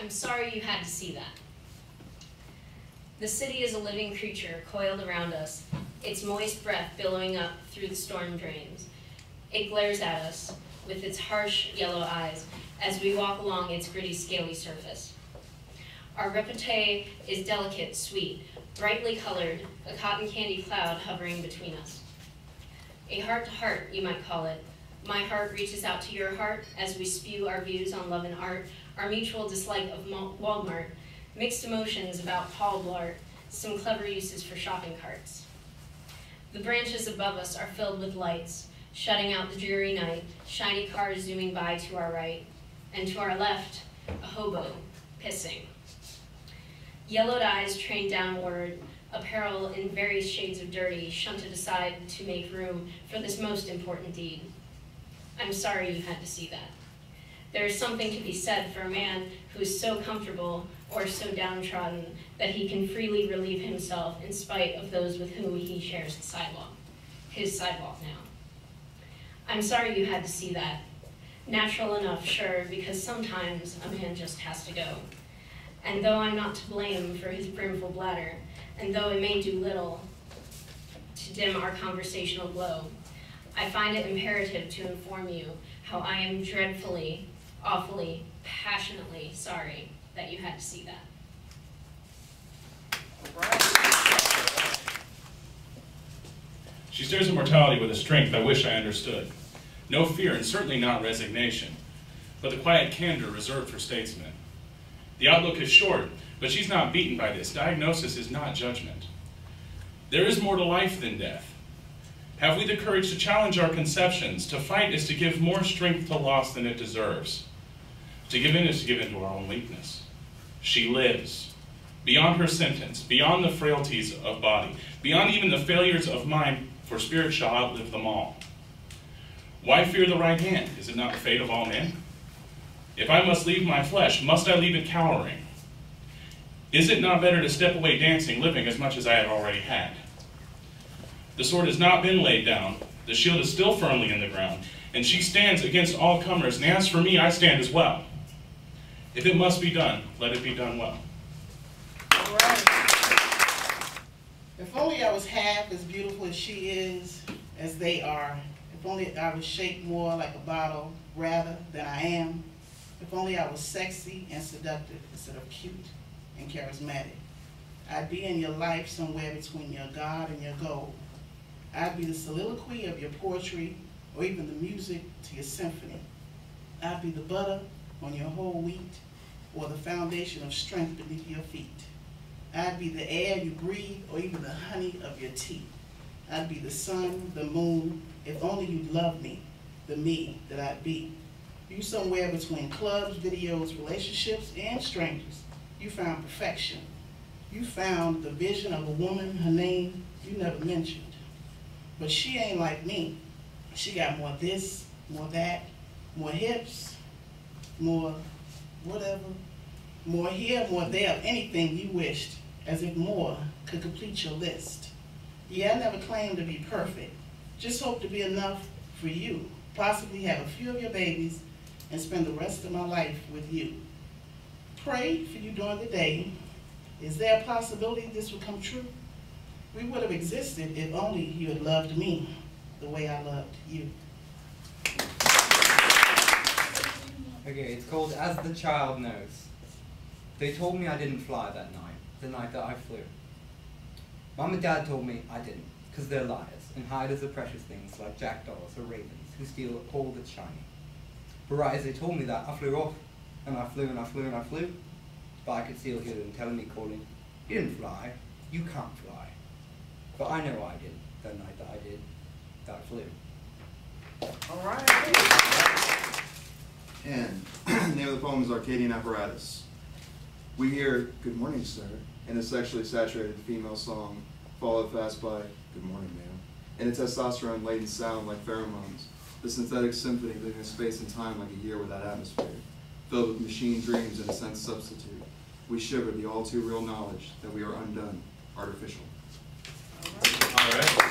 I'm sorry you had to see that. The city is a living creature coiled around us, its moist breath billowing up through the storm drains. It glares at us with its harsh yellow eyes as we walk along its gritty, scaly surface. Our repartee is delicate, sweet, brightly colored, a cotton candy cloud hovering between us. A heart-to-heart, you might call it. My heart reaches out to your heart as we spew our views on love and art, our mutual dislike of Walmart, mixed emotions about Paul Blart, some clever uses for shopping carts. The branches above us are filled with lights, shutting out the dreary night, shiny cars zooming by to our right, and to our left, a hobo, pissing. Yellowed eyes trained downward, apparel in various shades of dirty, shunted aside to make room for this most important deed. I'm sorry you had to see that. There is something to be said for a man who is so comfortable or so downtrodden that he can freely relieve himself in spite of those with whom he shares the sidewalk, his sidewalk now. I'm sorry you had to see that. Natural enough, sure, because sometimes a man just has to go. And though I'm not to blame for his brimful bladder, and though it may do little to dim our conversational glow, I find it imperative to inform you how I am dreadfully, awfully, passionately sorry that you had to see that. All right. She stares at mortality with a strength I wish I understood. No fear, and certainly not resignation, but the quiet candor reserved for statesmen. The outlook is short, but she's not beaten by this. Diagnosis is not judgment. There is more to life than death. Have we the courage to challenge our conceptions? To fight is to give more strength to loss than it deserves. To give in is to give in to our own weakness. She lives, beyond her sentence, beyond the frailties of body, beyond even the failures of mind, for spirit shall outlive them all. Why fear the right hand? Is it not the fate of all men? If I must leave my flesh, must I leave it cowering? Is it not better to step away dancing, living as much as I have already had? The sword has not been laid down. The shield is still firmly in the ground, and she stands against all comers, and as for me, I stand as well. If it must be done, let it be done well. All right. If only I was half as beautiful as she is, as they are. If only I was shaped more like a bottle rather than I am. If only I was sexy and seductive instead of cute and charismatic. I'd be in your life somewhere between your God and your gold. I'd be the soliloquy of your poetry or even the music to your symphony. I'd be the butter on your whole wheat or the foundation of strength beneath your feet. I'd be the air you breathe or even the honey of your tea. I'd be the sun, the moon, if only you'd love me, the me that I'd be. You somewhere between clubs, videos, relationships, and strangers. You found perfection. You found the vision of a woman, her name you never mentioned. But she ain't like me. She got more this, more that, more hips, more whatever, more here, more there, of anything you wished, as if more could complete your list. Yeah, I never claimed to be perfect. Just hope to be enough for you, possibly have a few of your babies, and spend the rest of my life with you. Pray for you during the day. Is there a possibility this will come true? We would have existed if only you had loved me the way I loved you. Okay, it's called As the Child Knows. They told me I didn't fly that night, the night that I flew. Mom and Dad told me I didn't, because they're liars, and hide as the precious things like jackdaws or ravens who steal all that's shiny. But right as they told me that, I flew off, and I flew and I flew and I flew. But I could still hear them telling me, calling, "You didn't fly, you can't fly." But I know I did, that night that I did, that I flew. All right. And the name of the poem is Arcadian Apparatus. We hear, "Good morning, sir," in a sexually saturated female song, followed fast by, "Good morning, ma'am," in a testosterone-laden sound like pheromones, the synthetic symphony living in space and time like a year without atmosphere, filled with machine dreams and a sense substitute. We shiver the all-too-real knowledge that we are undone, artificial. All right.